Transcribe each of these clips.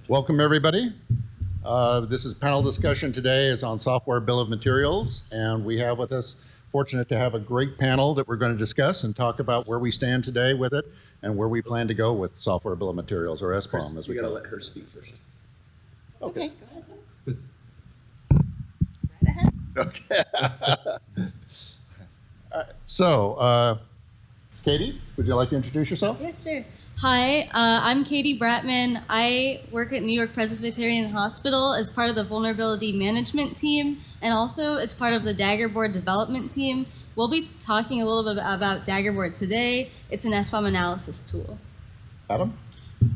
Welcome, everybody. This is panel discussion today is on software bill of materials, and we have with us, fortunate to have a great panel that we're going to discuss and talk about where we stand today with it and where we plan to go with software bill of materials, or SBOM as we got to call it. let her speak first. Okay, go ahead. Okay. All right. So, Katie, would you like to introduce yourself? Yeah, sure. Hi, I'm Katie Bratman. I work at New York Presbyterian Hospital as part of the vulnerability management team and also as part of the Daggerboard development team. We'll be talking a little bit about Daggerboard today. It's an SBOM analysis tool. Adam?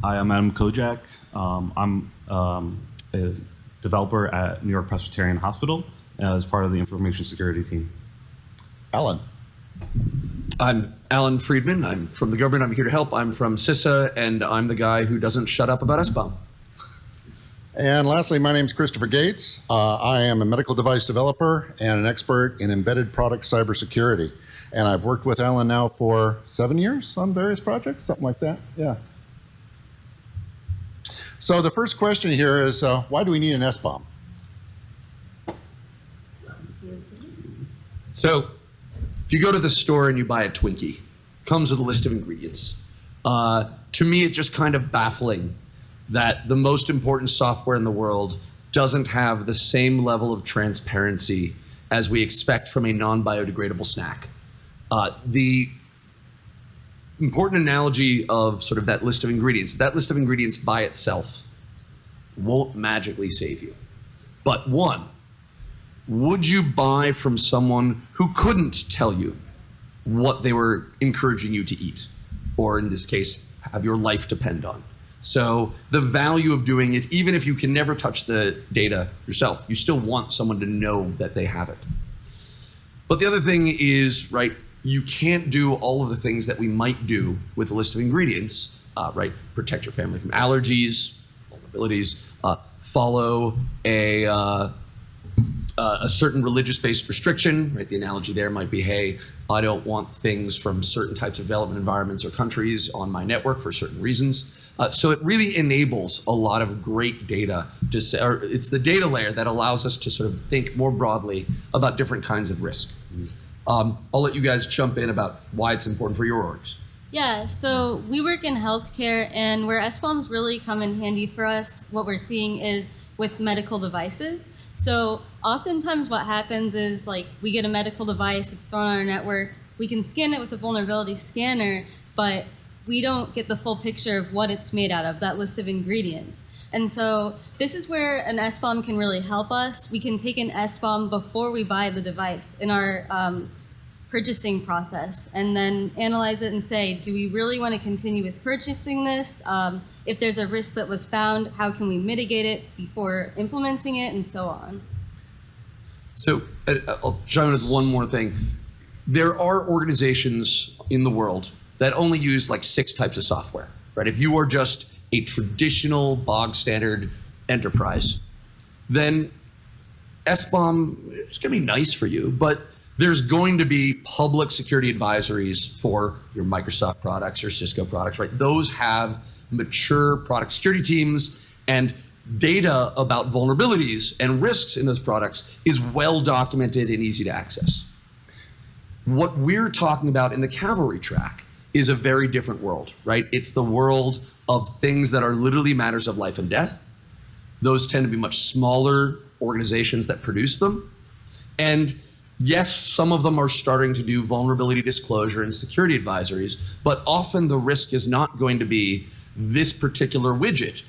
Hi, I'm Adam Kojak. I'm a developer at New York Presbyterian Hospital as part of the information security team. Alan? I'm Allan Friedman. I'm from the government. I'm here to help. I'm from CISA, and I'm the guy who doesn't shut up about SBOM. And lastly, my name is Christopher Gates. I am a medical device developer and an expert in embedded product cybersecurity. And I've worked with Alan now for 7 years on various projects, something like that. Yeah. So the first question here is, why do we need an SBOM? So, if you go to the store and you buy a Twinkie, comes with a list of ingredients. To me, it's just kind of baffling that the most important software in the world doesn't have the same level of transparency as we expect from a non-biodegradable snack. The important analogy of sort of that list of ingredients by itself won't magically save you. But one, would you buy from someone who couldn't tell you what they were encouraging you to eat, or in this case, have your life depend on? So the value of doing it, even if you can never touch the data yourself, you still want someone to know that they have it. But the other thing is, right, you can't do all of the things that we might do with a list of ingredients, right? Protect your family from allergies, vulnerabilities, follow a certain religious-based restriction, right? The analogy there might be, hey, I don't want things from certain types of development environments or countries on my network for certain reasons. So it really enables a lot of great data. It's the data layer that allows us to sort of think more broadly about different kinds of risk. I'll let you guys jump in about why it's important for your orgs. Yeah, so we work in healthcare, and where SBOMs really come in handy for us, what we're seeing is with medical devices. So oftentimes what happens is, like, we get a medical device, it's thrown on our network, we can scan it with a vulnerability scanner, but we don't get the full picture of what it's made out of, that list of ingredients. And so this is where an SBOM can really help us. We can take an SBOM before we buy the device in our purchasing process and then analyze it and say, do we really want to continue with purchasing this? If there's a risk that was found, how can we mitigate it before implementing it, and so on? So I'll chime in with one more thing. There are organizations in the world that only use like 6 types of software, right? If you are just a traditional bog standard enterprise, then SBOM is going to be nice for you, but there's going to be public security advisories for your Microsoft products, your Cisco products, right? Those have mature product security teams, and data about vulnerabilities and risks in those products is well documented and easy to access. What we're talking about in the Cavalry track is a very different world, right? It's the world of things that are literally matters of life and death. Those tend to be much smaller organizations that produce them. And yes, some of them are starting to do vulnerability disclosure and security advisories, but often the risk is not going to be this particular widget,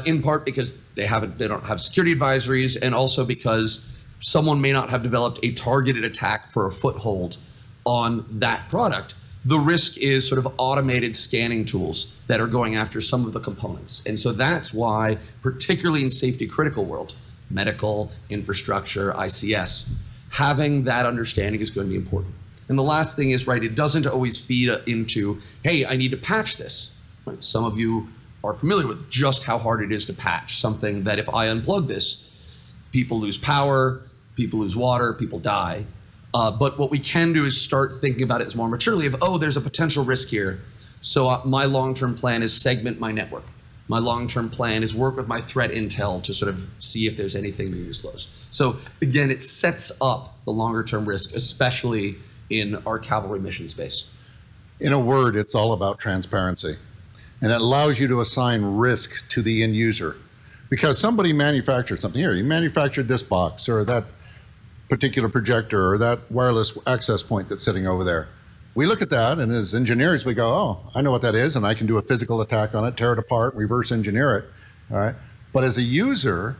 in part because they don't have security advisories, and also because someone may not have developed a targeted attack for a foothold on that product. The risk is sort of automated scanning tools that are going after some of the components. And so that's why, particularly in safety critical world, medical, infrastructure, ICS, having that understanding is going to be important. And the last thing is, right, it doesn't always feed into, hey, I need to patch this. Right? Some of you are familiar with just how hard it is to patch something that if I unplug this, people lose power, people lose water, people die. But what we can do is start thinking about it more maturely of, oh, there's a potential risk here. So my long-term plan is segment my network. My long-term plan is work with my threat intel to sort of see if there's anything being disclosed. So again, it sets up the longer-term risk, especially in our cavalry mission space. In a word, it's all about transparency. And it allows you to assign risk to the end user. Because somebody manufactured something here. You manufactured this box or that particular projector or that wireless access point that's sitting over there. We look at that, and as engineers, we go, oh, I know what that is, and I can do a physical attack on it, tear it apart, reverse engineer it, all right? But as a user,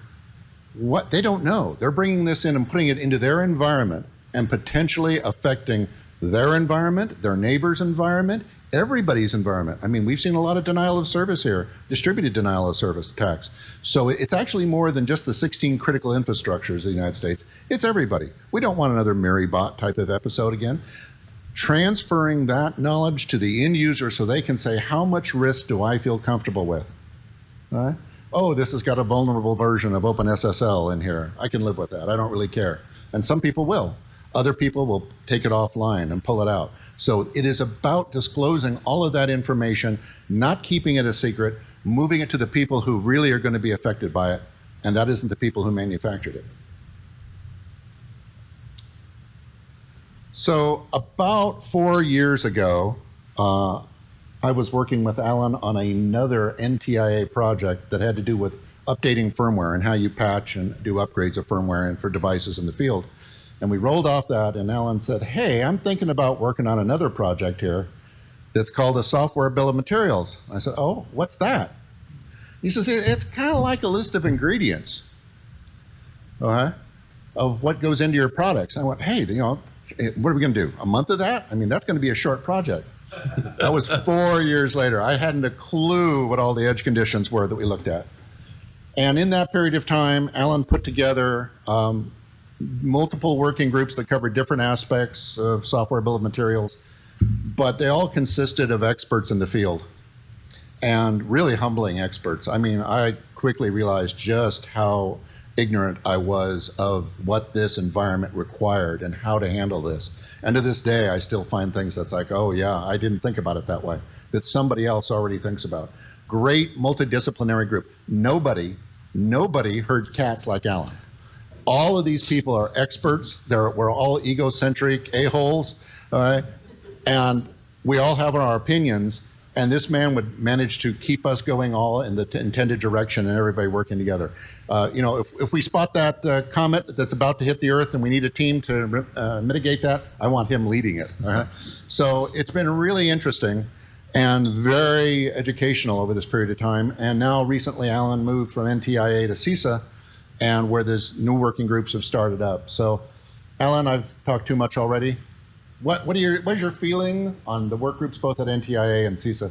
what they don't know. They're bringing this in and putting it into their environment and potentially affecting their environment, their neighbor's environment, everybody's environment. I mean, we've seen a lot of denial of service here, distributed denial of service attacks. So it's actually more than just the 16 critical infrastructures of the United States. It's everybody. We don't want another Marybot type of episode again. Transferring that knowledge to the end user so they can say, how much risk do I feel comfortable with? All right? Oh, this has got a vulnerable version of OpenSSL in here. I can live with that. I don't really care. And some people will. Other people will take it offline and pull it out. So it is about disclosing all of that information, not keeping it a secret, moving it to the people who really are going to be affected by it, and that isn't the people who manufactured it. So about 4 years ago, I was working with Allan on another NTIA project that had to do with updating firmware and how you patch and do upgrades of firmware and for devices in the field. And we rolled off that, and Allan said, hey, I'm thinking about working on another project here that's called a software bill of materials. I said, oh, what's that? He says, it's kind of like a list of ingredients, of what goes into your products. I went, hey, what are we going to do? A month of that? I mean, that's going to be a short project. That was 4 years later. I hadn't a clue what all the edge conditions were that we looked at. And in that period of time, Allan put together multiple working groups that covered different aspects of software bill of materials, but they all consisted of experts in the field and really humbling experts. I mean, I quickly realized just how ignorant I was of what this environment required and how to handle this. And to this day, I still find things that's like, oh yeah, I didn't think about it that way, that somebody else already thinks about. Great multidisciplinary group. Nobody herds cats like Allan. All of these people are experts. We're all egocentric a-holes, all right? And we all have our opinions, and this man would manage to keep us going all in the intended direction and everybody working together. If we spot that comet that's about to hit the Earth and we need a team to mitigate that, I want him leading it. All right? So it's been really interesting and very educational over this period of time. And now recently, Allan moved from NTIA to CISA, and where there's new working groups have started up. So, Allan, I've talked too much already. What is your feeling on the work groups both at NTIA and CISA?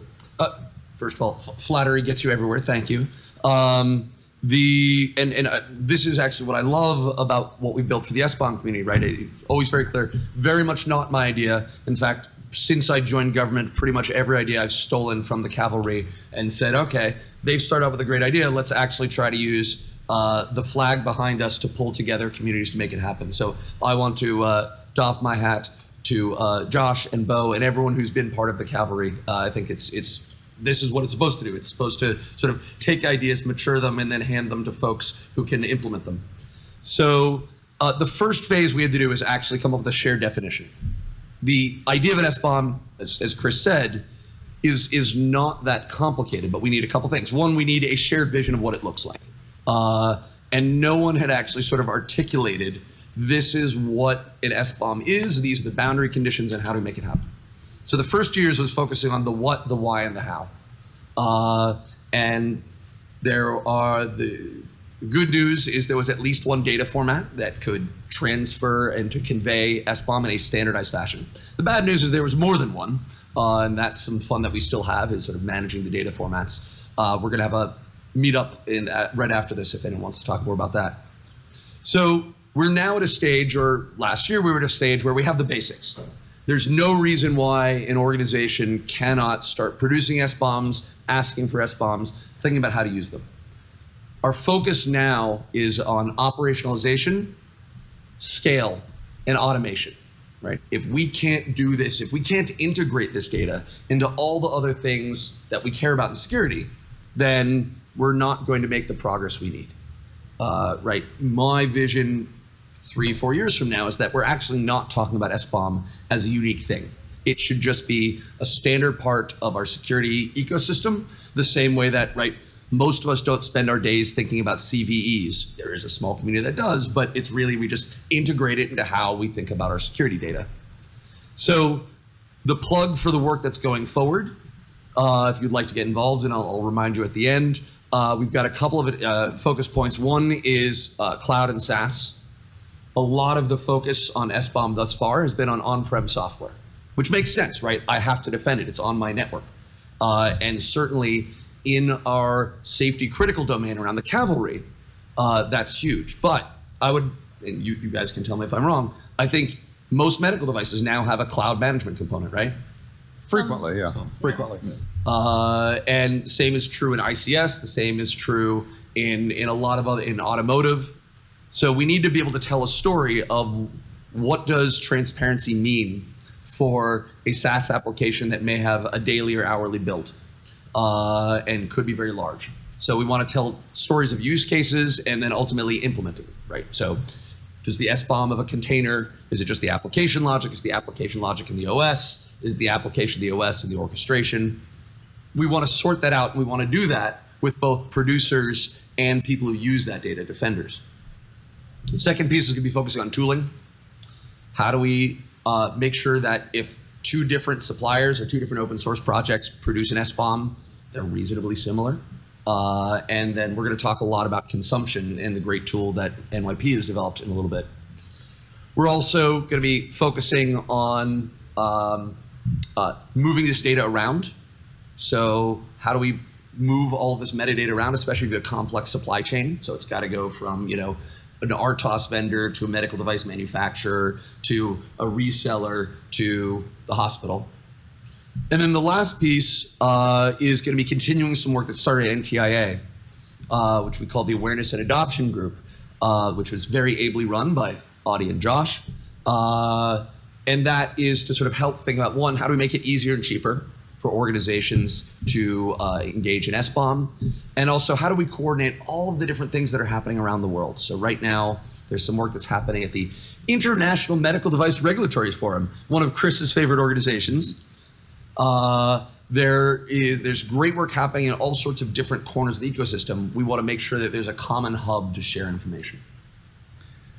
First of all, flattery gets you everywhere. Thank you. This is actually what I love about what we built for the SBOM community, right? It's always very clear, very much not my idea. In fact, since I joined government, pretty much every idea I've stolen from the cavalry and said, okay, they've started out with a great idea. Let's actually try to use the flag behind us to pull together communities to make it happen. So I want to doff my hat to Josh and Bo and everyone who's been part of the cavalry. I think this is what it's supposed to do. It's supposed to sort of take ideas, mature them, and then hand them to folks who can implement them. So the first phase we had to do is actually come up with a shared definition. The idea of an SBOM, as Chris said, is not that complicated, but we need a couple things. One, we need a shared vision of what it looks like. And no one had actually sort of articulated, this is what an SBOM is, these are the boundary conditions, and how to make it happen. So the first 2 years was focusing on the what, the why, and the how. And the good news is there was at least one data format that could transfer and to convey SBOM in a standardized fashion. The bad news is there was more than one, and that's some fun that we still have, is sort of managing the data formats. We're going to have a meet up right after this if anyone wants to talk more about that. So we're now at a stage, or last year we were at a stage where we have the basics. There's no reason why an organization cannot start producing SBOMs, asking for SBOMs, thinking about how to use them. Our focus now is on operationalization, scale, and automation, right? If we can't do this, if we can't integrate this data into all the other things that we care about in security, then we're not going to make the progress we need. Right? My vision 3-4 years from now is that we're actually not talking about SBOM as a unique thing. It should just be a standard part of our security ecosystem, the same way that, right, most of us don't spend our days thinking about CVEs. There is a small community that does, but it's really, we just integrate it into how we think about our security data. So the plug for the work that's going forward, if you'd like to get involved, and I'll remind you at the end, we've got a couple of focus points. One is cloud and SaaS. A lot of the focus on SBOM thus far has been on on-prem software, which makes sense, right? I have to defend it. It's on my network. And certainly in our safety critical domain around the cavalry, that's huge. But I would, and you guys can tell me if I'm wrong, I think most medical devices now have a cloud management component, right? Frequently, yeah. Frequently. And same is true in ICS. The same is true in a lot of other, in automotive. So we need to be able to tell a story of what does transparency mean for a SaaS application that may have a daily or hourly build and could be very large. So we want to tell stories of use cases and then ultimately implement it, right? So does the SBOM of a container, is it just the application logic? Is the application logic in the OS? Is it the application of the OS and the orchestration? We want to sort that out, and we want to do that with both producers and people who use that data, defenders. The second piece is going to be focusing on tooling. How do we make sure that if two different suppliers or two different open source projects produce an SBOM, they're reasonably similar? And then we're going to talk a lot about consumption and the great tool that NYP has developed in a little bit. We're also going to be focusing on moving this data around. So how do we move all of this metadata around, especially if you have a complex supply chain? So it's got to go from, an RTOS vendor to a medical device manufacturer to a reseller to the hospital. And then the last piece is going to be continuing some work that started at NTIA, which we call the Awareness and Adoption Group, which was very ably run by Audie and Josh. And that is to sort of help think about, one, how do we make it easier and cheaper for organizations to engage in SBOM? And also, how do we coordinate all of the different things that are happening around the world? So right now, there's some work that's happening at the International Medical Device Regulatory Forum, one of Chris's favorite organizations. There's great work happening in all sorts of different corners of the ecosystem. We want to make sure that there's a common hub to share information.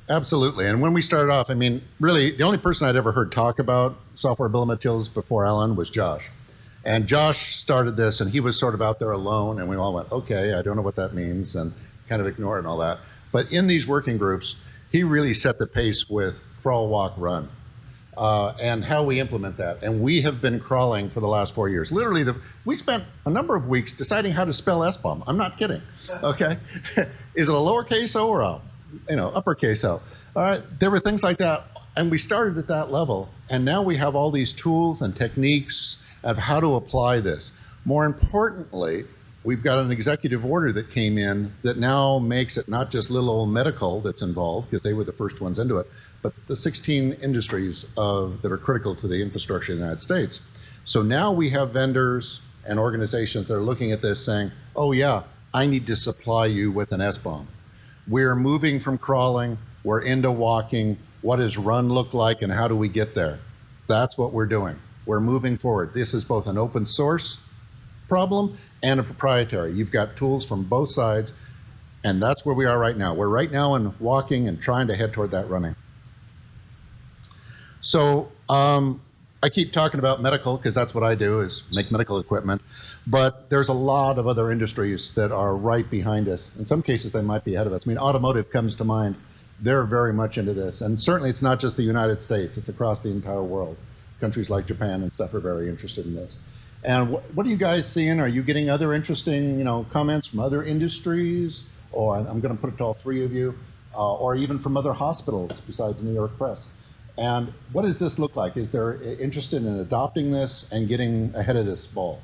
Absolutely. And when we started off, I mean, really, the only person I'd ever heard talk about software bill of materials before Allan was Josh. And Josh started this, and he was sort of out there alone, and we all went, okay, I don't know what that means, and kind of ignore it and all that. But in these working groups, he really set the pace with crawl, walk, run, and how we implement that. And we have been crawling for the last 4 years. Literally, we spent a number of weeks deciding how to spell SBOM. I'm not kidding, okay? Is it a lowercase o or a, uppercase o? All right, there were things like that, and we started at that level, and now we have all these tools and techniques of how to apply this. More importantly, we've got an executive order that came in that now makes it not just little old medical that's involved, because they were the first ones into it, but the 16 industries that are critical to the infrastructure of the United States. So now we have vendors and organizations that are looking at this saying, oh yeah, I need to supply you with an SBOM. We're moving from crawling, we're into walking. What does run look like, and how do we get there? That's what we're doing. We're moving forward. This is both an open source problem and a proprietary. You've got tools from both sides, and that's where we are right now. We're right now in walking and trying to head toward that running. So I keep talking about medical because that's what I do, is make medical equipment. But there's a lot of other industries that are right behind us. In some cases, they might be ahead of us. I mean, automotive comes to mind. They're very much into this. And certainly it's not just the United States. It's across the entire world. Countries like Japan and stuff are very interested in this. And what are you guys seeing? Are you getting other interesting, comments from other industries? Or I'm going to put it to all three of you, or even from other hospitals besides New York Press. And what does this look like? Is there interest in adopting this and getting ahead of this ball?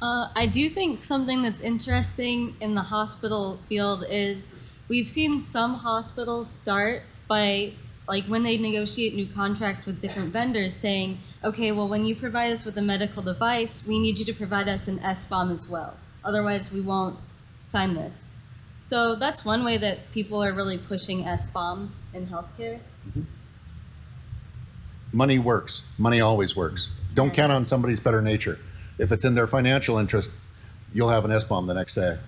I do think something that's interesting in the hospital field is we've seen some hospitals start by, like, when they negotiate new contracts with different vendors, saying, okay, well, when you provide us with a medical device, we need you to provide us an SBOM as well. Otherwise, we won't sign this. So that's one way that people are really pushing SBOM in healthcare. Money works. Money always works. Don't count on somebody's better nature. If it's in their financial interest, you'll have an SBOM the next day.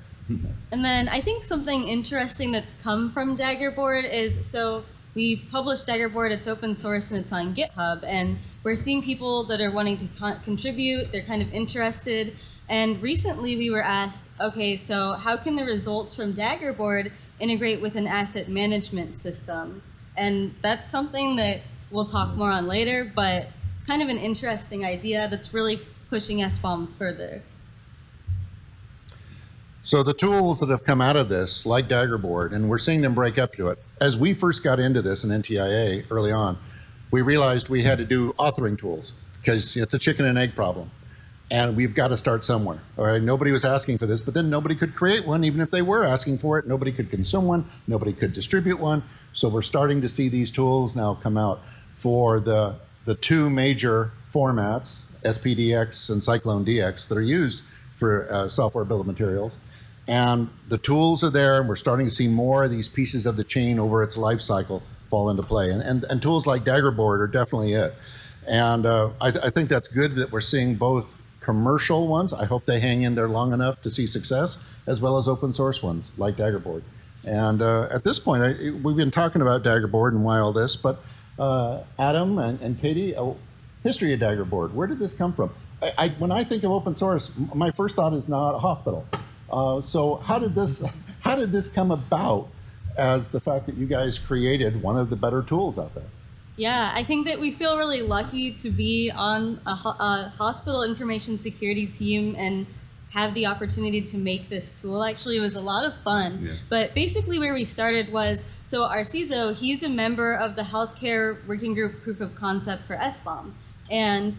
And then I think something interesting that's come from Daggerboard is, so we published Daggerboard, it's open source and it's on GitHub, and we're seeing people that are wanting to contribute, they're kind of interested. And recently we were asked, okay, so how can the results from Daggerboard integrate with an asset management system? And that's something that we'll talk more on later, but it's kind of an interesting idea that's really pushing SBOM further. So the tools that have come out of this, like Daggerboard, and we're seeing them break up to it. As we first got into this in NTIA early on, we realized we had to do authoring tools because it's a chicken and egg problem. And we've got to start somewhere. All right, nobody was asking for this, but then nobody could create one. Even if they were asking for it, nobody could consume one, nobody could distribute one. So we're starting to see these tools now come out for the two major formats, SPDX and Cyclone DX, that are used for software bill of materials. And the tools are there, and we're starting to see more of these pieces of the chain over its life cycle fall into play. And tools like Daggerboard are definitely it. And I think that's good that we're seeing both commercial ones. I hope they hang in there long enough to see success, as well as open source ones like Daggerboard. And at this point, we've been talking about Daggerboard and why all this, but Adam and Katie, history of Daggerboard, where did this come from? When I think of open source, my first thought is not a hospital. So how did this come about as the fact that you guys created one of the better tools out there? Yeah, I think that we feel really lucky to be on a hospital information security team and have the opportunity to make this tool. Actually, it was a lot of fun. Yeah. But basically where we started was, so our CISO, he's a member of the healthcare working group proof of concept for SBOM. And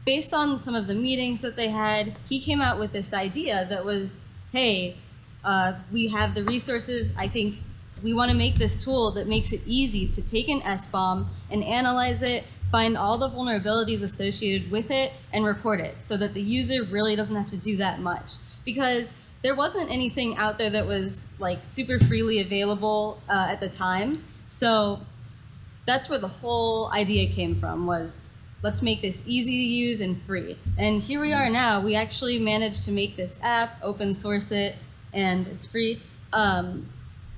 based on some of the meetings that they had, he came out with this idea that was, hey, we have the resources. I think we want to make this tool that makes it easy to take an SBOM and analyze it, find all the vulnerabilities associated with it, and report it so that the user really doesn't have to do that much. Because there wasn't anything out there that was like super freely available at the time. So that's where the whole idea came from, was let's make this easy to use and free. And here we are now. We actually managed to make this app, open source it, and it's free.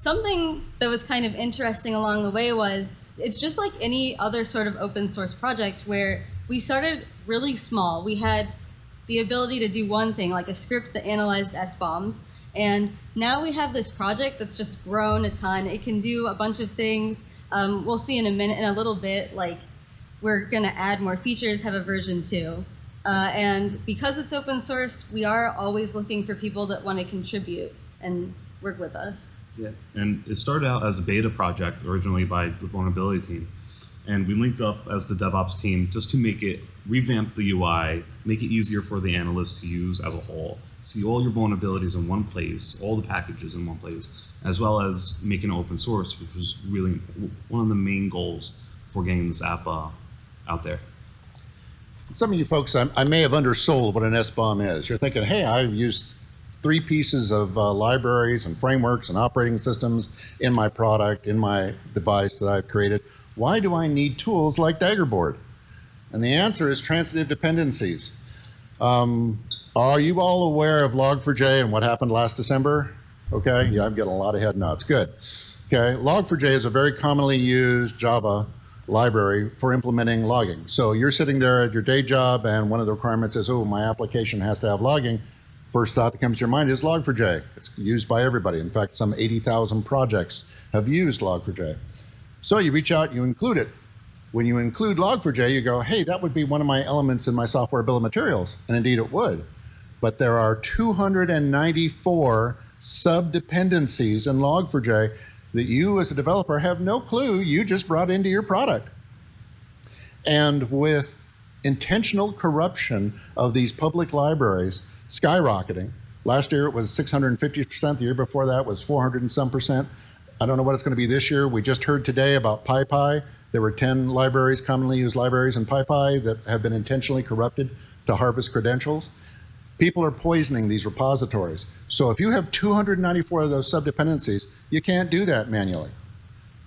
Something that was kind of interesting along the way was, it's just like any other sort of open source project where we started really small. We had the ability to do one thing, like a script that analyzed SBOMs. And now we have this project that's just grown a ton. It can do a bunch of things. We'll see in a little bit, like we're gonna add more features, have a version 2. And because it's open source, we are always looking for people that want to contribute and work with us. Yeah, and it started out as a beta project originally by the vulnerability team. And we linked up as the DevOps team just to make it, revamp the UI, make it easier for the analysts to use as a whole. See all your vulnerabilities in one place, all the packages in one place, as well as making it open source, which was really one of the main goals for getting this app out there. Some of you folks, I may have undersold what an SBOM is. You're thinking, hey, I've used 3 pieces of libraries and frameworks and operating systems in my product, in my device that I've created. Why do I need tools like Daggerboard? And the answer is transitive dependencies. Are you all aware of Log4j and what happened last December? Okay, yeah, I'm getting a lot of head nods. Good. Okay, Log4j is a very commonly used Java library for implementing logging. So you're sitting there at your day job and one of the requirements is, oh, my application has to have logging. First thought that comes to your mind is Log4j. It's used by everybody. In fact, some 80,000 projects have used Log4j. So you reach out, you include it. When you include Log4j, you go, hey, that would be one of my elements in my software bill of materials. And indeed it would. But there are 294 sub-dependencies in Log4j that you as a developer have no clue you just brought into your product. And with intentional corruption of these public libraries skyrocketing, last year it was 650%, the year before that was 400 and some percent. I don't know what it's going to be this year. We just heard today about PyPy. There were 10 libraries, commonly used libraries in PyPy, that have been intentionally corrupted to harvest credentials. People are poisoning these repositories. So if you have 294 of those subdependencies, you can't do that manually.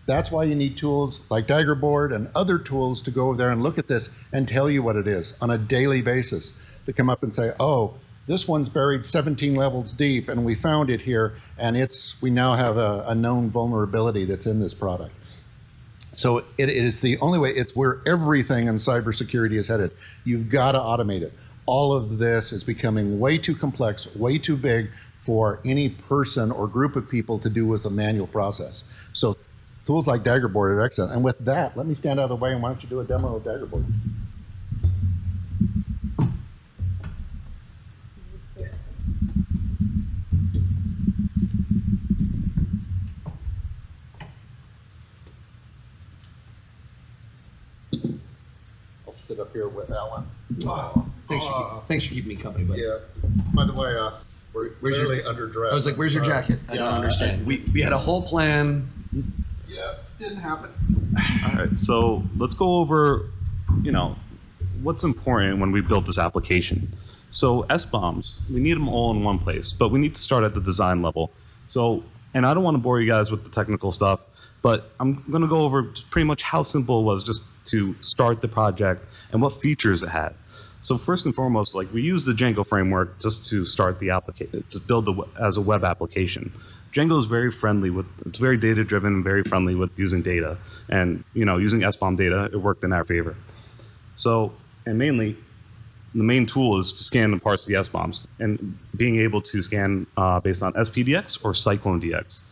That's why you need tools like Daggerboard and other tools to go over there and look at this and tell you what it is on a daily basis, to come up and say, oh, this one's buried 17 levels deep and we found it here, and we now have a known vulnerability that's in this product. So it is the only way, it's where everything in cybersecurity is headed. You've got to automate it. All of this is becoming way too complex, way too big for any person or group of people to do with a manual process. So tools like Daggerboard are excellent. And with that, let me stand out of the way, and why don't you do a demo of Daggerboard? I'll sit up here with Allan. Oh, Thanks for keeping me company, buddy. yeah. By the way, we're Where's your- clearly underdressed. I was like, where's your Sorry. jacket? I don't understand. We had a whole plan. Yeah, didn't happen. All right, so let's go over, what's important when we build this application. So SBOMs, we need them all in one place, but we need to start at the design level. So, and I don't want to bore you guys with the technical stuff, but I'm going to go over pretty much how simple it was just to start the project and what features it had. So first and foremost, like, we use the Django framework just to start the application, just build as a web application. Django is very friendly it's very data driven and very friendly with using data. And, using SBOM data, it worked in our favor. So, and mainly, the main tool is to scan and parse the SBOMs, and being able to scan based on SPDX or CycloneDX.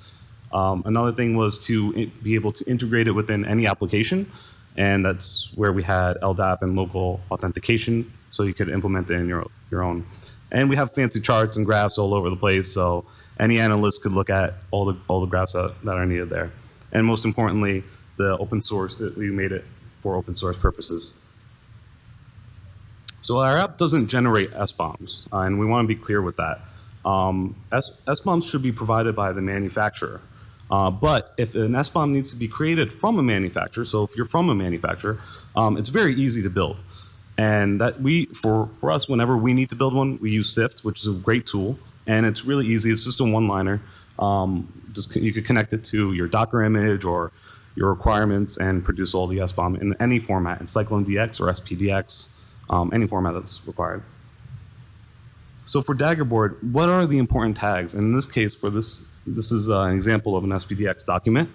Another thing was to be able to integrate it within any application, and that's where we had Ldap and local authentication, so you could implement it in your own. And we have fancy charts and graphs all over the place, so any analyst could look at all the graphs that are needed there. And most importantly, the open source, we made it for open source purposes. So our app doesn't generate SBOMs, and we want to be clear with that. SBOMs should be provided by the manufacturer. But if an SBOM needs to be created from a manufacturer, so if you're from a manufacturer, it's very easy to build. And that for us, whenever we need to build one, we use Sift, which is a great tool, and it's really easy. It's just a one-liner. You could connect it to your Docker image or your requirements and produce all the SBOM in any format, in CycloneDX or SPDX, any format that's required. So for Daggerboard, what are the important tags? And in this case, this is an example of an SPDX document,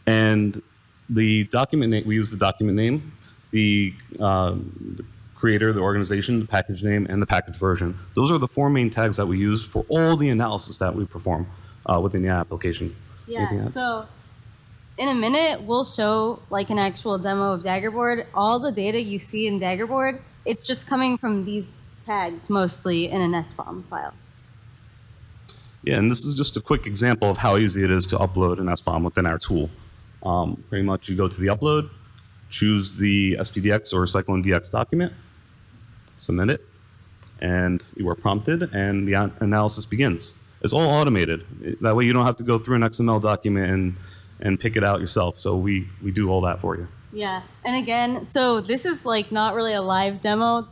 and the document name, we use the document name, the creator, the organization, the package name, and the package version. Those are the four main tags that we use for all the analysis that we perform within the application. Yeah, so in a minute, we'll show like an actual demo of Daggerboard. All the data you see in Daggerboard, it's just coming from these tags mostly in an SBOM file. Yeah, and this is just a quick example of how easy it is to upload an SBOM within our tool. Pretty much you go to the upload, choose the SPDX or CycloneDX document, submit it, and you are prompted, and the analysis begins. It's all automated. That way you don't have to go through an XML document and pick it out yourself. So we do all that for you. Yeah, and again, so this is like not really a live demo.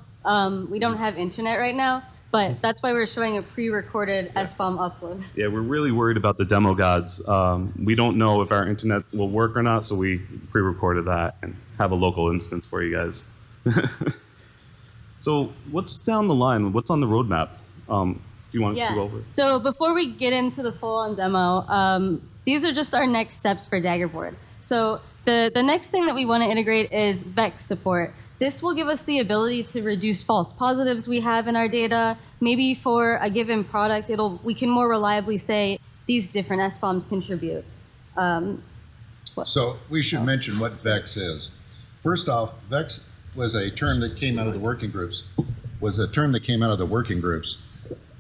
We don't have internet right now, but that's why we're showing a pre-recorded SBOM upload. Yeah, we're really worried about the demo gods. We don't know if our internet will work or not, so we pre-recorded that and have a local instance for you guys. So what's down the line? What's on the roadmap? Do you want to go over it? So before we get into the full-on demo, these are just our next steps for Daggerboard. So the next thing that we want to integrate is Vect Support. This will give us the ability to reduce false positives we have in our data. Maybe for a given product, we can more reliably say these different SBOMs contribute. So we should mention what VEX is. First off, VEX was a term that came out of the working groups,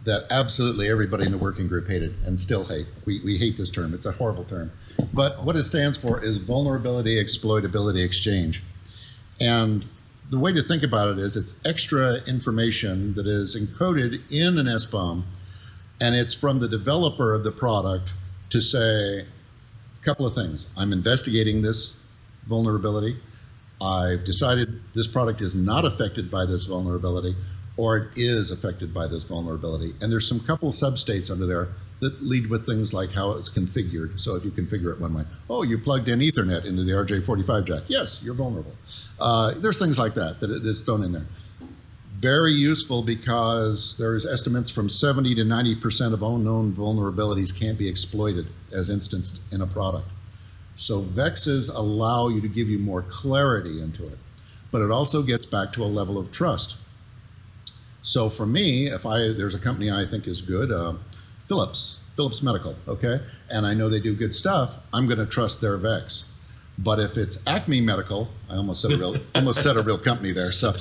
that absolutely everybody in the working group hated and still hate. We hate this term. It's a horrible term. But what it stands for is Vulnerability Exploitability Exchange. And the way to think about it is it's extra information that is encoded in an SBOM, and it's from the developer of the product to say a couple of things. I'm investigating this vulnerability. I've decided this product is not affected by this vulnerability, or it is affected by this vulnerability. And there's some couple substates under there that lead with things like how it's configured. So if you configure it one way, oh, you plugged in Ethernet into the RJ45 jack. Yes, you're vulnerable. There's things like that that is thrown in there. Very useful because there's estimates from 70 to 90% of unknown vulnerabilities can't be exploited as instanced in a product. So VEXs allow you to give you more clarity into it, but it also gets back to a level of trust. So for me, there's a company I think is good, Philips Medical, okay? And I know they do good stuff, I'm gonna trust their VEX. But if it's Acme Medical, I almost said a real company there. So,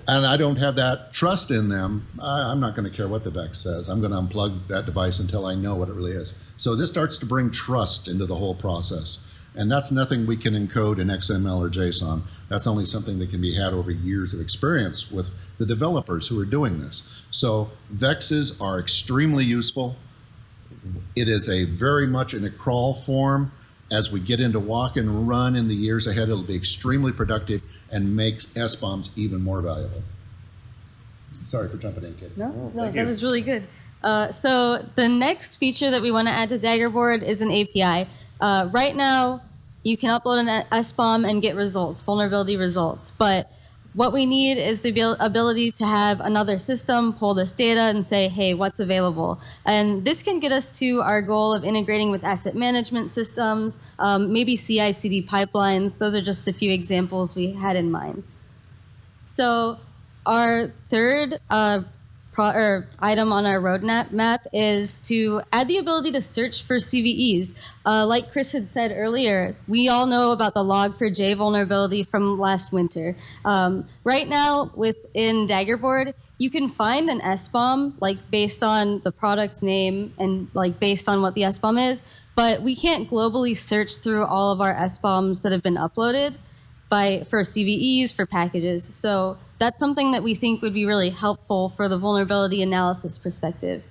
and I don't have that trust in them, I'm not going to care what the VEX says. I'm going to unplug that device until I know what it really is. So this starts to bring trust into the whole process. And that's nothing we can encode in XML or JSON. That's only something that can be had over years of experience with the developers who are doing this. So VEXs are extremely useful. It is very much in a crawl form. As we get into walk and run in the years ahead, it'll be extremely productive and makes SBOMs even more valuable. Sorry for jumping in, Katie. No, that was really good. So the next feature that we want to add to Daggerboard is an API. Right now, you can upload an SBOM and get results, vulnerability results. But what we need is the ability to have another system pull this data and say, hey, what's available? And this can get us to our goal of integrating with asset management systems, maybe CI/CD pipelines. Those are just a few examples we had in mind. So our third item on our roadmap is to add the ability to search for CVEs. Like Chris had said earlier, we all know about the log4j vulnerability from last winter. Right now, within Daggerboard, you can find an SBOM like based on the product name and like based on what the SBOM is, but we can't globally search through all of our SBOMs that have been uploaded for CVEs, for packages. So that's something that we think would be really helpful for the vulnerability analysis perspective.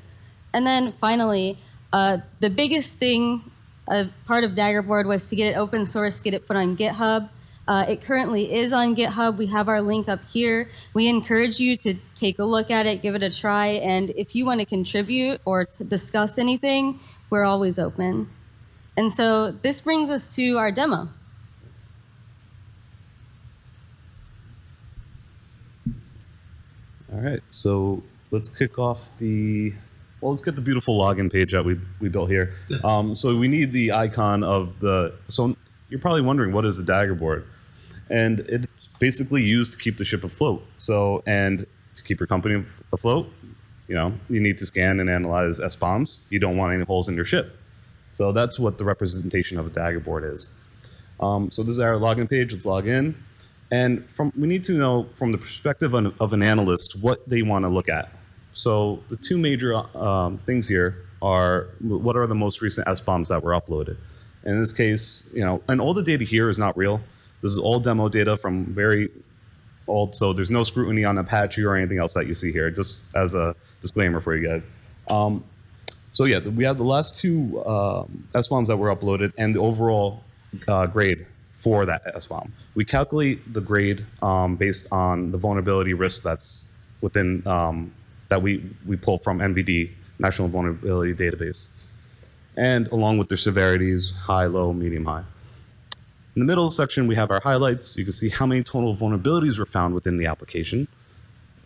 And then finally, the biggest thing, part of Daggerboard was to get it open source, get it put on GitHub. It currently is on GitHub. We have our link up here. We encourage you to take a look at it, give it a try, and if you want to contribute or to discuss anything, we're always open. And so this brings us to our demo. All right, so let's kick off let's get the beautiful login page that we built here. So we need the icon of so you're probably wondering, what is the Daggerboard? And it's basically used to keep the ship afloat. And to keep your company afloat, you need to scan and analyze SBOMs. You don't want any holes in your ship. So that's what the representation of a Daggerboard is. So this is our login page, let's log in. And we need to know from the perspective of an analyst what they want to look at. So the two major things here are what are the most recent SBOMs that were uploaded. And in this case, and all the data here is not real. This is all demo data from very old, so there's no scrutiny on Apache or anything else that you see here, just as a disclaimer for you guys. So yeah, we have the last two SBOMs that were uploaded and the overall grade for that SBOM. We calculate the grade based on the vulnerability risk that's within that we pull from NVD, National Vulnerability Database, and along with their severities, high, low, medium, high. In the middle section, we have our highlights. You can see how many total vulnerabilities were found within the application,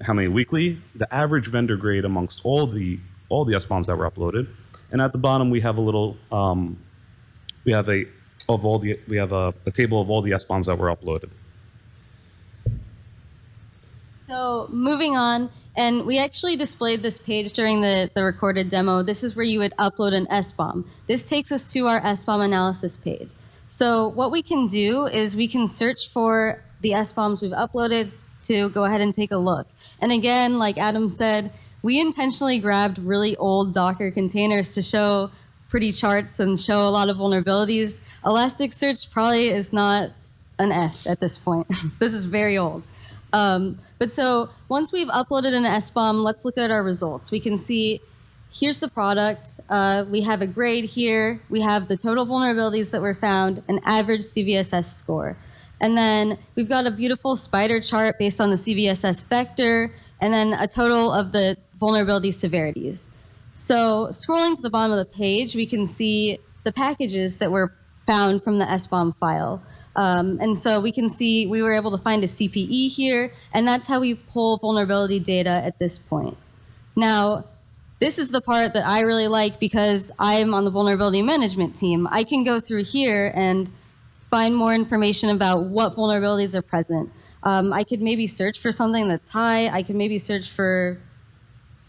how many weekly, the average vendor grade amongst all the SBOMs that were uploaded, and at the bottom we have a little we have a table of all the SBOMs that were uploaded. So moving on, and we actually displayed this page during the recorded demo. This is where you would upload an SBOM. This takes us to our SBOM analysis page. So what we can do is we can search for the SBOMs we've uploaded to go ahead and take a look. And again, like Adam said, we intentionally grabbed really old Docker containers to show pretty charts and show a lot of vulnerabilities. Elasticsearch probably is not an F at this point. This is very old. But so once we've uploaded an SBOM, let's look at our results. We can see here's the product. We have a grade here. We have the total vulnerabilities that were found, an average CVSS score. And then we've got a beautiful spider chart based on the CVSS vector, and then a total of the vulnerability severities. So scrolling to the bottom of the page, we can see the packages that were found from the SBOM file. And so we can see we were able to find a CPE here, and that's how we pull vulnerability data at this point. Now, this is the part that I really like because I'm on the vulnerability management team. I can go through here and find more information about what vulnerabilities are present. I could maybe search for something that's high. I could maybe search for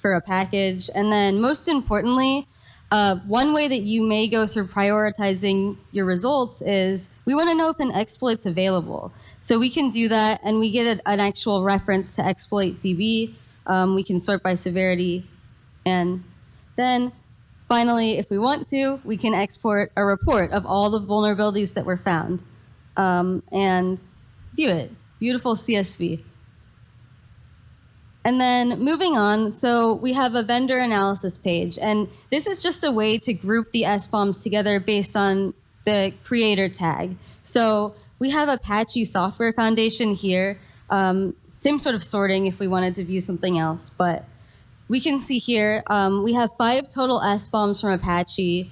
a package. And then most importantly, one way that you may go through prioritizing your results is we want to know if an exploit's available. So we can do that, and we get an actual reference to exploit DB. We can sort by severity. And then finally, if we want to, we can export a report of all the vulnerabilities that were found and view it. Beautiful CSV. And then moving on, so we have a vendor analysis page, and this is just a way to group the SBOMs together based on the creator tag. So we have Apache Software Foundation here, same sort of sorting if we wanted to view something else, but we can see here we have 5 total SBOMs from Apache.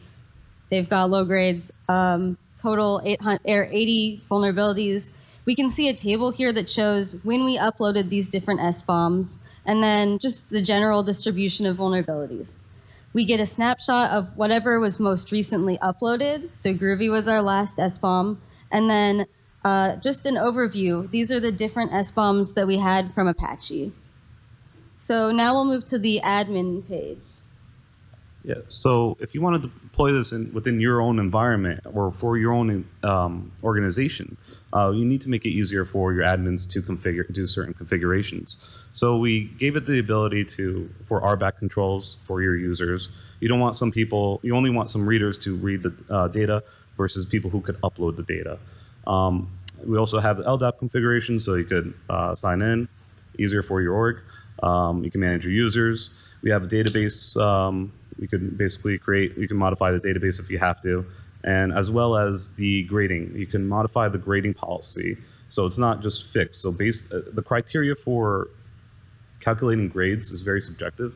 They've got low grades, total 80 vulnerabilities. We can see a table here that shows when we uploaded these different SBOMs, and then just the general distribution of vulnerabilities. We get a snapshot of whatever was most recently uploaded. So Groovy was our last SBOM. And then just an overview. These are the different SBOMs that we had from Apache. So now we'll move to the admin page. Yeah. So if you wanted to deploy this within your own environment or for your own organization, you need to make it easier for your admins to do certain configurations. So we gave it the ability for RBAC controls for your users. You don't want some people. You only want some readers to read the data versus people who could upload the data. We also have the Ldap configuration, so you could sign in, easier for your org. You can manage your users. We have a database. You can basically you can modify the database if you have to, and as well as the grading. You can modify the grading policy, so it's not just fixed. So the criteria for calculating grades is very subjective.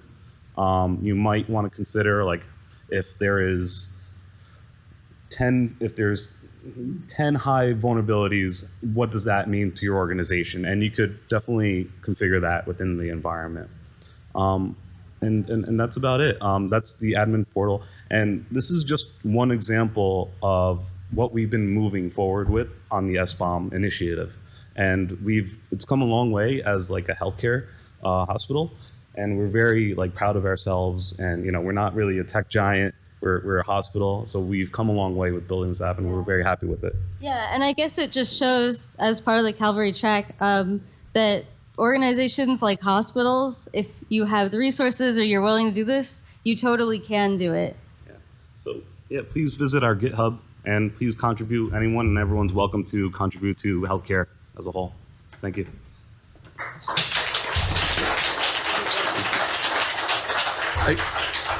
You might want to consider, like, if there's 10 high vulnerabilities, what does that mean to your organization? And you could definitely configure that within the environment. And that's about it. That's the admin portal. And this is just one example of what we've been moving forward with on the SBOM initiative. And it's come a long way as like a healthcare hospital. And we're very proud of ourselves. And we're not really a tech giant. We're a hospital, so we've come a long way with building this app, and we're very happy with it. Yeah, and I guess it just shows, as part of the Cavalry track, that organizations like hospitals, if you have the resources or you're willing to do this, you totally can do it. Yeah. So please visit our GitHub, and please contribute. Anyone and everyone's welcome to contribute to healthcare as a whole. Thank you.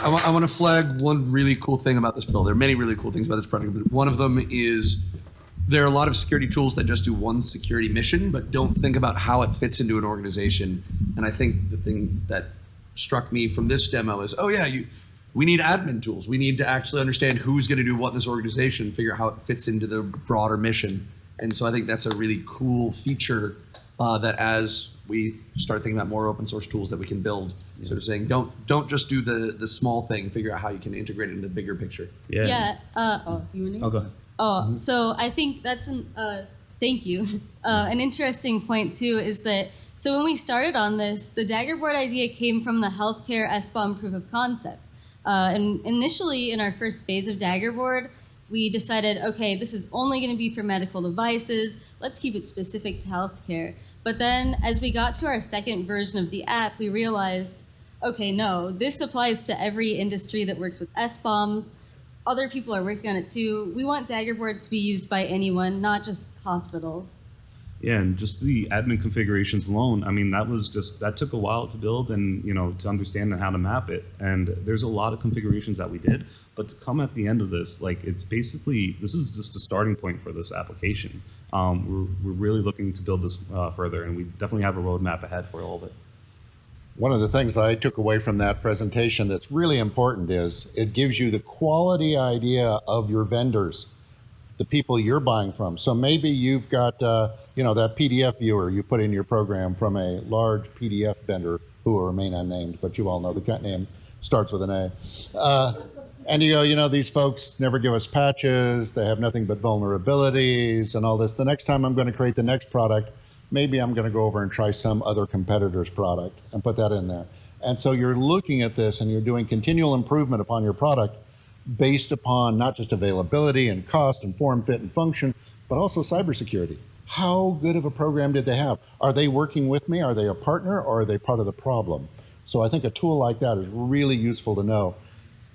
I want to flag one really cool thing about this build. There are many really cool things about this project, but one of them is there are a lot of security tools that just do one security mission, but don't think about how it fits into an organization. And I think the thing that struck me from this demo is, we need admin tools. We need to actually understand who's going to do what in this organization, figure out how it fits into the broader mission. And so I think that's a really cool feature that as we start thinking about more open source tools that we can build, sort of saying, don't just do the small thing, figure out how you can integrate it into the bigger picture. Yeah. Do you want to? Oh, go ahead. Oh, so I think that's thank you. An interesting point too is that, so when we started on this, the Daggerboard idea came from the healthcare SBOM proof of concept. And initially in our first phase of Daggerboard, we decided, okay, this is only going to be for medical devices. Let's keep it specific to healthcare. But then as we got to our second version of the app, we realized, okay, no, this applies to every industry that works with SBOMs. Other people are working on it too. We want Daggerboard to be used by anyone, not just hospitals. Yeah, and just the admin configurations alone, I mean, that took a while to build and, to understand and how to map it. And there's a lot of configurations that we did, but to come at the end of this, this is just a starting point for this application. We're really looking to build this further, and we definitely have a roadmap ahead for all of it. One of the things that I took away from that presentation that's really important is it gives you the quality idea of your vendors, the people you're buying from. So maybe you've got, that PDF viewer you put in your program from a large PDF vendor who will remain unnamed, but you all know the name starts with an A. And you go, these folks never give us patches. They have nothing but vulnerabilities and all this. The next time I'm going to create the next product, maybe I'm going to go over and try some other competitor's product and put that in there. And so you're looking at this and you're doing continual improvement upon your product based upon not just availability and cost and form, fit, and function, but also cybersecurity. How good of a program did they have? Are they working with me? Are they a partner, or are they part of the problem? So I think a tool like that is really useful to know.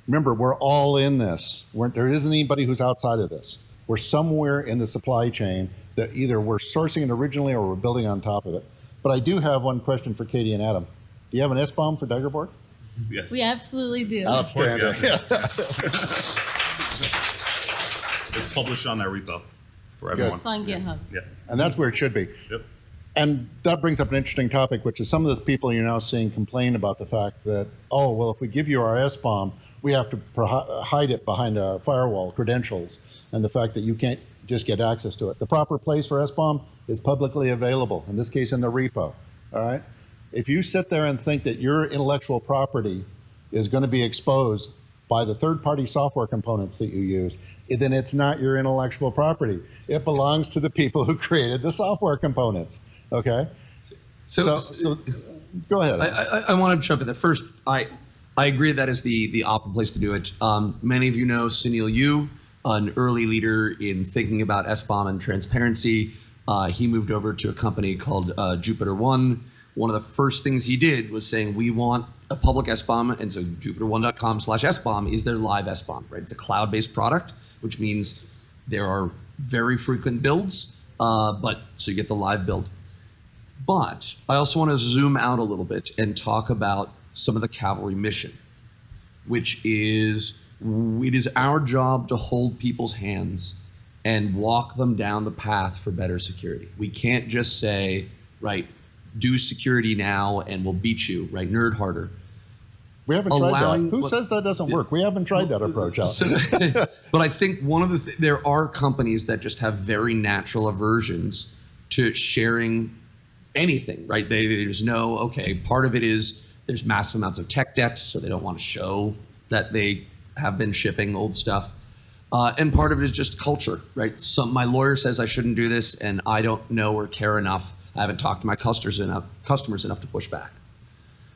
Remember, we're all in this. There isn't anybody who's outside of this. We're somewhere in the supply chain that either we're sourcing it originally or we're building on top of it. But I do have one question for Katie and Adam. Do you have an SBOM for Daggerboard? Yes. We absolutely do. Outstanding. It's published on our repo for everyone. It's on GitHub. Yeah. And that's where it should be. Yep. And that brings up an interesting topic, which is some of the people you're now seeing complain about the fact that, oh, well, if we give you our SBOM, we have to hide it behind a firewall, credentials, and the fact that you can't just get access to it. The proper place for SBOM is publicly available, in this case in the repo, all right? If you sit there and think that your intellectual property is going to be exposed by the third-party software components that you use, then it's not your intellectual property. It belongs to the people who created the software components, okay? So go ahead. I want to jump in there. First, I agree that is the optimal place to do it. Many of you know Sunil Yu, an early leader in thinking about SBOM and transparency. He moved over to a company called Jupiter One. One of the first things he did was saying, we want a public SBOM, and so jupiter1.com/SBOM is their live SBOM, right? It's a cloud-based product, which means there are very frequent builds, so you get the live build. But I also want to zoom out a little bit and talk about some of the Cavalry mission, which is, it is our job to hold people's hands and walk them down the path for better security. We can't just say, right, do security now and we'll beat you, right? Nerd harder. We haven't tried that. Who says that doesn't work? We haven't tried that approach out. But I think one of the there are companies that just have very natural aversions to sharing anything, right? They just know, okay, part of it is there's massive amounts of tech debt, so they don't want to show that they have been shipping old stuff. And part of it is just culture, right? My lawyer says I shouldn't do this, and I don't know or care enough. I haven't talked to my customers enough to push back.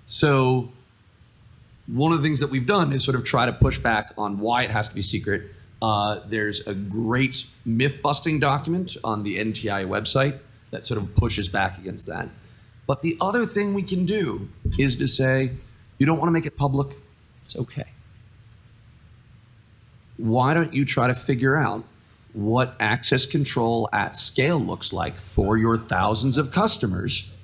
So one of the things that we've done is sort of try to push back on why it has to be secret. There's a great myth-busting document on the NTI website that sort of pushes back against that. But the other thing we can do is to say, you don't want to make it public, it's okay. Why don't you try to figure out what access control at scale looks like for your thousands of customers?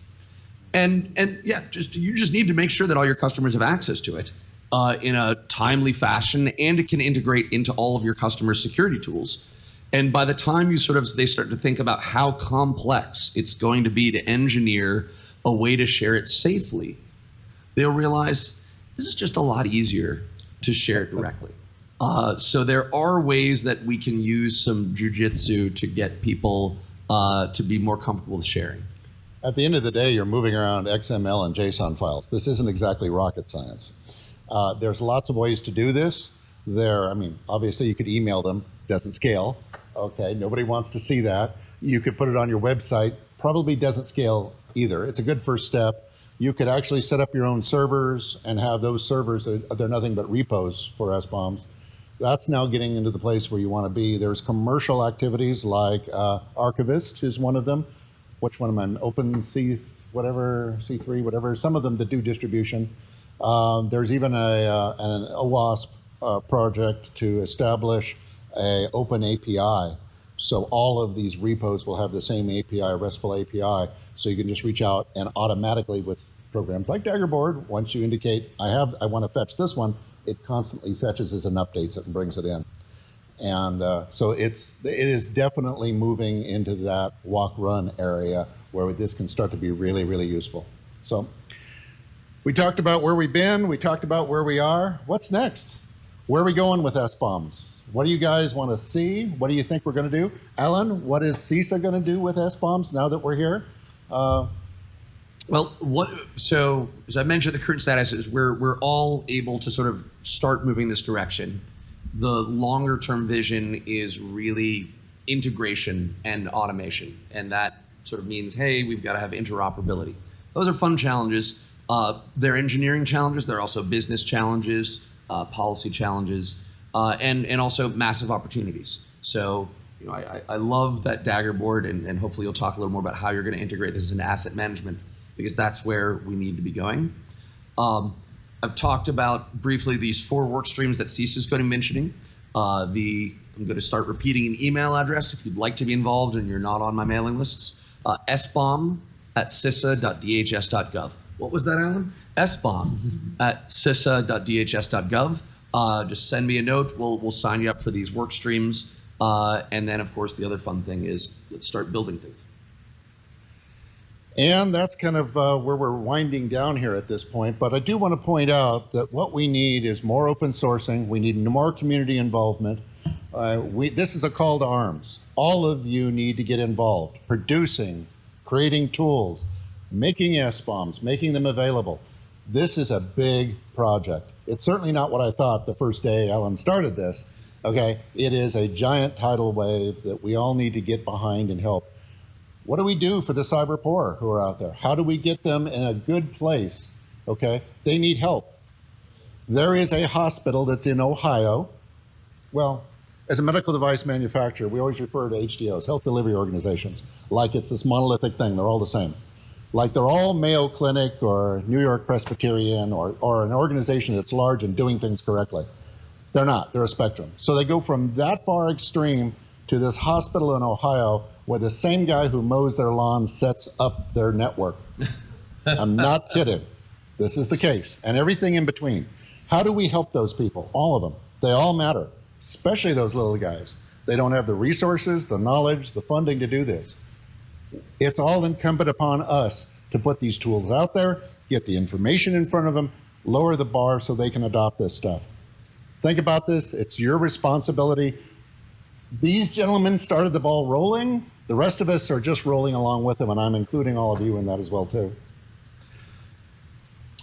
And yeah, you just need to make sure that all your customers have access to it in a timely fashion, and it can integrate into all of your customers' security tools. And by the time they start to think about how complex it's going to be to engineer a way to share it safely, they'll realize this is just a lot easier to share it directly. So there are ways that we can use some jujitsu to get people to be more comfortable with sharing. At the end of the day, you're moving around XML and JSON files. This isn't exactly rocket science. There's lots of ways to do this. Obviously you could email them, doesn't scale. Okay, nobody wants to see that. You could put it on your website, probably doesn't scale either. It's a good first step. You could actually set up your own servers and have those servers, they're nothing but repos for SBOMs. That's now getting into the place where you want to be. There's commercial activities like Archivist is one of them. Which one am I? OpenC, whatever, C3, whatever. Some of them that do distribution. There's even an OWASP project to establish an open API So all of these repos will have the same API, RESTful API, so you can just reach out and automatically with programs like Daggerboard, once you indicate, I want to fetch this one, it constantly fetches it and updates it and brings it in. And so it is definitely moving into that walk-run area where this can start to be really, really useful. So we talked about where we've been. We talked about where we are. What's next? Where are we going with SBOMs? What do you guys want to see? What do you think we're going to do? Alan, what is CISA going to do with SBOMs now that we're here? So as I mentioned, the current status is we're all able to sort of start moving this direction. The longer term vision is really integration and automation. And that sort of means, hey, we've got to have interoperability. Those are fun challenges. They're engineering challenges. They're also business challenges, policy challenges, and also massive opportunities. So, you know, I love that Daggerboard, and hopefully you'll talk a little more about how you're going to integrate this into asset management, because that's where we need to be going. I've talked about briefly these 4 work streams that CISA is going to be mentioning. I'm going to start repeating an email address if you'd like to be involved and you're not on my mailing lists. sbom@cisa.dhs.gov. What was that, Alan? sbom@cisa.dhs.gov. Just send me a note. We'll sign you up for these work streams. And then, of course, the other fun thing is let's start building things. And that's kind of where we're winding down here at this point. But I do want to point out that what we need is more open sourcing. We need more community involvement. This is a call to arms. All of you need to get involved, producing, creating tools, making SBOMs, making them available. This is a big project. It's certainly not what I thought the first day Alan started this. Okay, it is a giant tidal wave that we all need to get behind and help. What do we do for the cyber poor who are out there? How do we get them in a good place? Okay, they need help. There is a hospital that's in Ohio. Well, as a medical device manufacturer, we always refer to HDOs, health delivery organizations, like it's this monolithic thing. They're all the same. Like they're all Mayo Clinic or New York Presbyterian or an organization that's large and doing things correctly. They're not. They're a spectrum. So they go from that far extreme to this hospital in Ohio where the same guy who mows their lawn sets up their network. I'm not kidding. This is the case. And everything in between. How do we help those people? All of them. They all matter, especially those little guys. They don't have the resources, the knowledge, the funding to do this. It's all incumbent upon us to put these tools out there, get the information in front of them, lower the bar so they can adopt this stuff. Think about this. It's your responsibility. These gentlemen started the ball rolling. The rest of us are just rolling along with them, and I'm including all of you in that as well, too.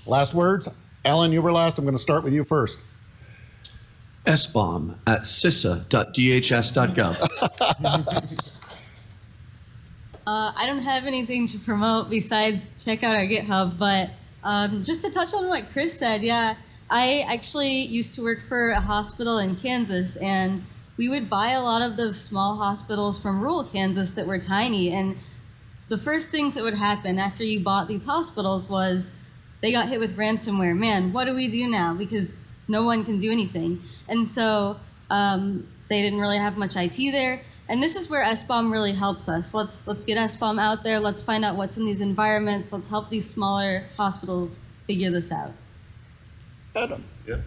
Last words. Alan, you were last. I'm going to start with you first. sbom@cisa.dhs.gov. I don't have anything to promote besides check out our GitHub, but just to touch on what Chris said, yeah, I actually used to work for a hospital in Kansas, and we would buy a lot of those small hospitals from rural Kansas that were tiny, and the first things that would happen after you bought these hospitals was they got hit with ransomware. Man, what do we do now? Because no one can do anything. And so they didn't really have much IT there. And this is where SBOM really helps us. Let's get SBOM out there. Let's find out what's in these environments. Let's help these smaller hospitals figure this out. Adam. Yeah.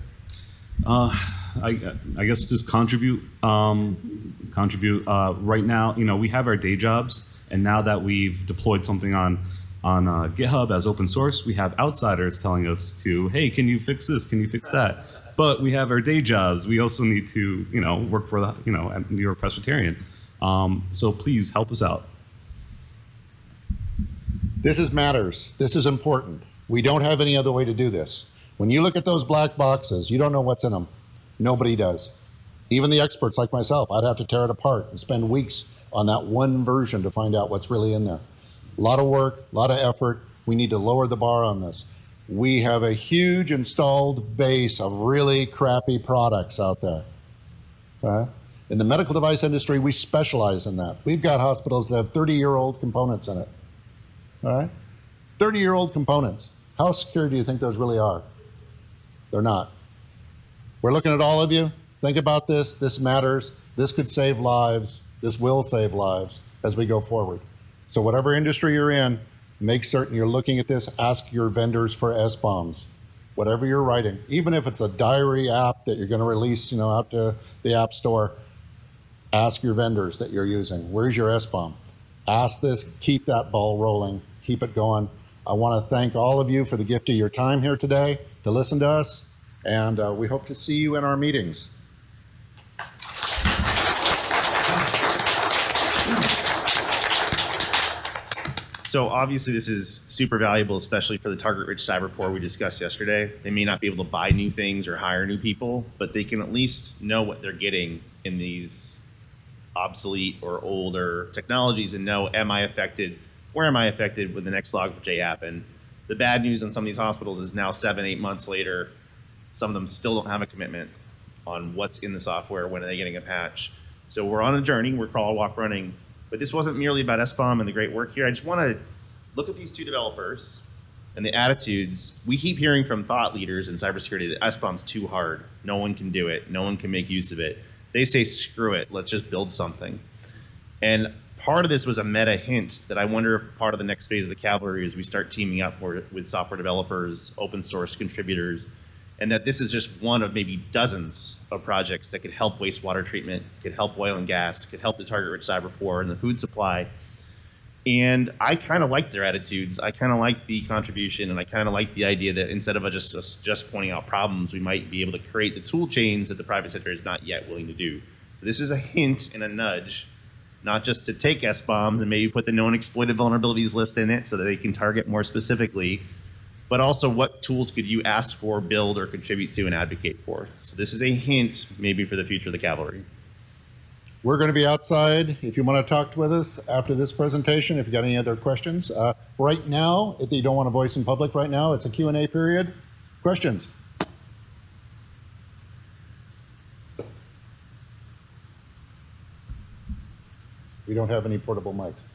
I guess just contribute. Right now, you know, we have our day jobs, and now that we've deployed something on GitHub as open source, we have outsiders telling us to, hey, can you fix this? Can you fix that? But we have our day jobs. We also need to, you know, work for the, you know, at New York Presbyterian. So please help us out. This matters. This is important. We don't have any other way to do this. When you look at those black boxes, you don't know what's in them. Nobody does. Even the experts like myself, I'd have to tear it apart and spend weeks on that one version to find out what's really in there. A lot of work, a lot of effort. We need to lower the bar on this. We have a huge installed base of really crappy products out there. Right? In the medical device industry, we specialize in that. We've got hospitals that have 30-year-old components in it. All right? 30-year-old components. How secure do you think those really are? They're not. We're looking at all of you. Think about this. This matters. This could save lives. This will save lives as we go forward. So whatever industry you're in, make certain you're looking at this. Ask your vendors for SBOMs. Whatever you're writing, even if it's a diary app that you're going to release, out to the App Store, ask your vendors that you're using, where's your SBOM? Ask this, keep that ball rolling, keep it going. I want to thank all of you for the gift of your time here today to listen to us, and we hope to see you in our meetings. So obviously this is super valuable, especially for the target-rich cyber poor we discussed yesterday. They may not be able to buy new things or hire new people, but they can at least know what they're getting in these obsolete or older technologies and know, am I affected? Where am I affected when the next Log4j happen? The bad news on some of these hospitals is now 7-8 months later, some of them still don't have a commitment on what's in the software, when are they getting a patch. So we're on a journey, we're crawl, walk, running. But this wasn't merely about SBOM and the great work here. I just want to look at these two developers and the attitudes. We keep hearing from thought leaders in cybersecurity that SBOM's too hard. No one can do it. No one can make use of it. They say, screw it. Let's just build something. And part of this was a meta hint that I wonder if part of the next phase of the cavalry is we start teaming up more with software developers, open source contributors, and that this is just one of maybe dozens of projects that could help wastewater treatment, could help oil and gas, could help the target-rich cyber poor and the food supply. And I kind of like their attitudes. I kind of like the contribution, and I kind of like the idea that instead of just pointing out problems, we might be able to create the tool chains that the private sector is not yet willing to do. So this is a hint and a nudge, not just to take SBOMs and maybe put the known exploited vulnerabilities list in it so that they can target more specifically, but also what tools could you ask for, build, or contribute to and advocate for. So this is a hint maybe for the future of the cavalry. We're going to be outside if you want to talk with us after this presentation, if you got any other questions. Right now, if you don't want to voice in public right now, it's a Q&A period. Questions? We don't have any portable mics.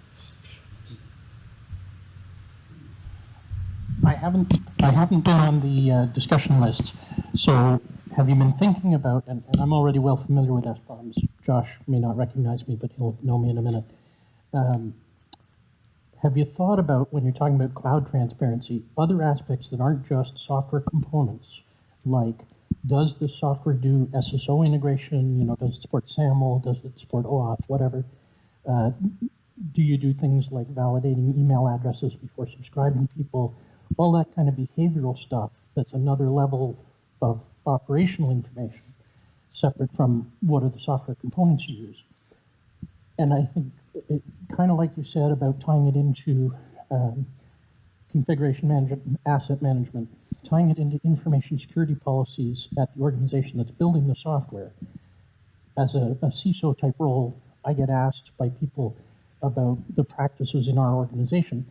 I haven't been on the discussion list, so have you been thinking about, and I'm already well familiar with SBOMs, Josh may not recognize me, but he'll know me in a minute. Have you thought about, when you're talking about cloud transparency, other aspects that aren't just software components, like does this software do SSO integration, does it support SAML, does it support OAuth, whatever? Do you do things like validating email addresses before subscribing people? All that kind of behavioral stuff, that's another level of operational information, separate from what are the software components you use. And I think, kind of like you said about tying it into configuration management, asset management, tying it into information security policies at the organization that's building the software. As a CISO type role, I get asked by people about the practices in our organization,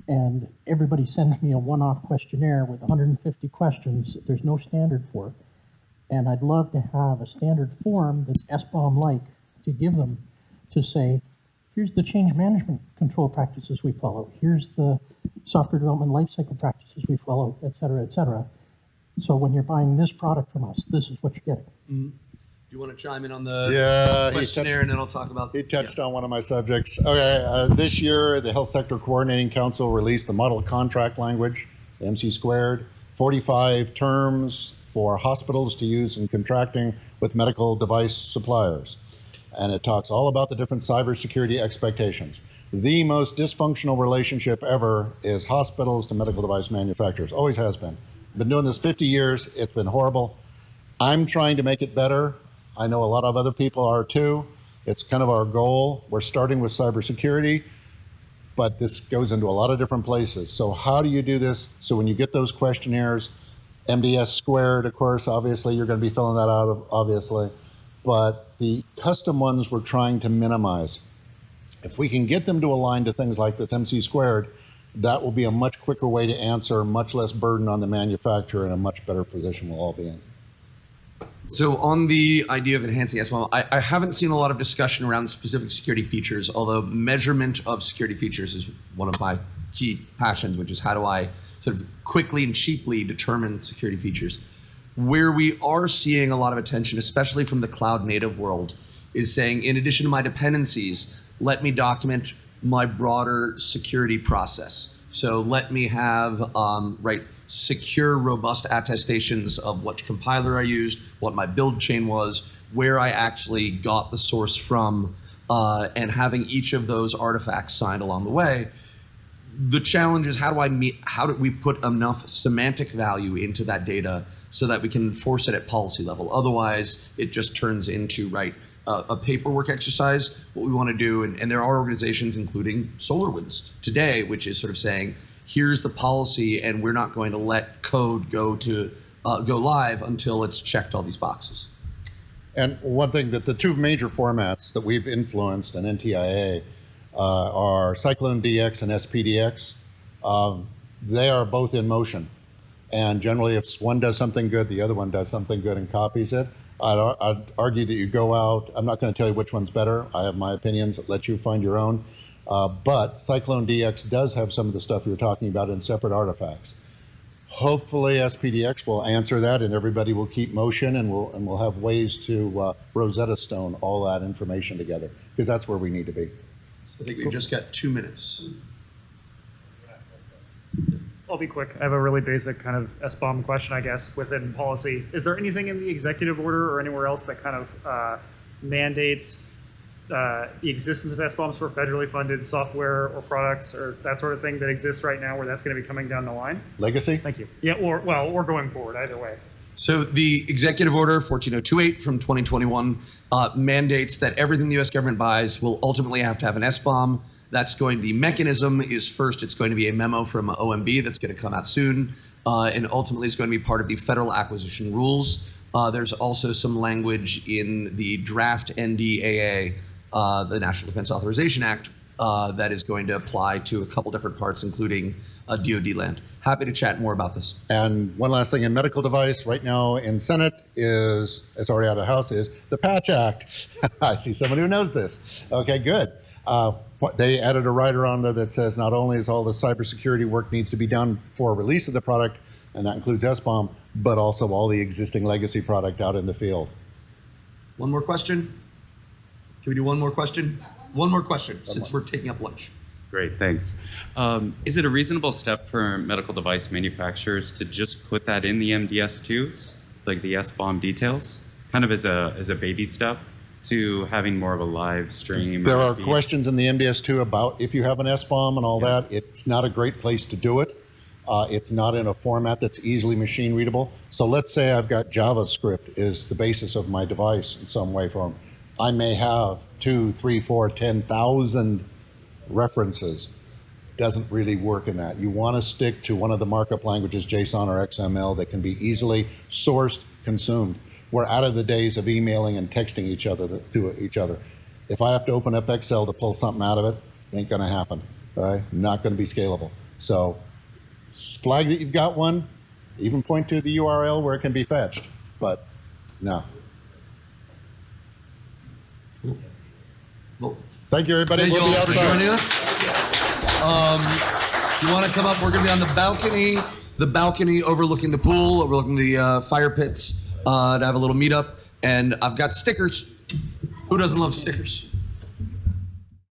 and everybody sends me a one-off questionnaire with 150 questions that there's no standard for. And I'd love to have a standard form that's SBOM-like to give them to say, here's the change management control practices we follow, here's the software development lifecycle practices we follow, et cetera, et cetera. So when you're buying this product from us, this is what you're getting. Mm-hmm. Do you want to chime in on the questionnaire, and then I'll talk about... He touched on one of my subjects. Okay, this year, the Health Sector Coordinating Council released the model contract language, MC squared, 45 terms for hospitals to use in contracting with medical device suppliers. And it talks all about the different cybersecurity expectations. The most dysfunctional relationship ever is hospitals to medical device manufacturers. Always has been. Been doing this 50 years. It's been horrible. I'm trying to make it better. I know a lot of other people are too. It's kind of our goal. We're starting with cybersecurity, but this goes into a lot of different places. So how do you do this? So when you get those questionnaires, MDS squared, of course, obviously, you're going to be filling that out, obviously. But the custom ones we're trying to minimize. If we can get them to align to things like this MC squared, that will be a much quicker way to answer, much less burden on the manufacturer, and a much better position we'll all be in. So on the idea of enhancing SBOM, I haven't seen a lot of discussion around specific security features, although measurement of security features is one of my key passions, which is how do I sort of quickly and cheaply determine security features. Where we are seeing a lot of attention, especially from the cloud native world, is saying, in addition to my dependencies, let me document my broader security process. So let me have secure, robust attestations of what compiler I used, what my build chain was, where I actually got the source from, and having each of those artifacts signed along the way. The challenge is how do we put enough semantic value into that data so that we can enforce it at policy level? Otherwise, it just turns into a paperwork exercise. What we want to do, and there are organizations, including SolarWinds today, which is sort of saying, here's the policy, and we're not going to let code go live until it's checked all these boxes. And one thing that the two major formats that we've influenced in NTIA are Cyclone DX and SPDX. They are both in motion. And generally, if one does something good, the other one does something good and copies it. I'd argue that you go out. I'm not going to tell you which one's better. I have my opinions. Let you find your own. But Cyclone DX does have some of the stuff you were talking about in separate artifacts. Hopefully, SPDX will answer that, and everybody will keep motion, and we'll have ways to Rosetta Stone all that information together, because that's where we need to be. I think we've just got 2 minutes. I'll be quick. I have a really basic kind of SBOM question, I guess, within policy. Is there anything in the executive order or anywhere else that kind of mandates the existence of SBOMs for federally funded software or products or that sort of thing that exists right now where that's going to be coming down the line? Legacy? Thank you. Yeah, or going forward, either way. So the Executive Order 14028 from 2021 mandates that everything the U.S. government buys will ultimately have to have an SBOM. The mechanism is first, it's going to be a memo from OMB that's going to come out soon, and ultimately it's going to be part of the federal acquisition rules. There's also some language in the draft NDAA, the National Defense Authorization Act, that is going to apply to a couple different parts, including DoD land. Happy to chat more about this. And one last thing in medical device right now in Senate it's already out of the House, is the Patch Act. I see someone who knows this. Okay, good. They added a rider on there that says not only is all the cybersecurity work needs to be done for release of the product, and that includes SBOM, but also all the existing legacy product out in the field. One more question? Can we do one more question? One more question, since we're taking up lunch. Great, thanks. Is it a reasonable step for medical device manufacturers to just put that in the MDS2s, like the SBOM details, kind of as a baby step to having more of a live stream? There are questions in the MDS2 about if you have an SBOM and all that. It's not a great place to do it. It's not in a format that's easily machine readable. So let's say I've got JavaScript is the basis of my device in some way form. I may have 2, 3, 4, 10,000 references. Doesn't really work in that. You want to stick to one of the markup languages, JSON or XML, that can be easily sourced, consumed. We're out of the days of emailing and texting each other to each other. If I have to open up Excel to pull something out of it, ain't going to happen. Right? Not going to be scalable. So flag that you've got one, even point to the URL where it can be fetched. But no. Cool. Well, thank you, everybody. thank We'll you be all for outside. joining us. If you want to come up, we're going to be on the balcony overlooking the pool, overlooking the fire pits, to have a little meetup. And I've got stickers. Who doesn't love stickers?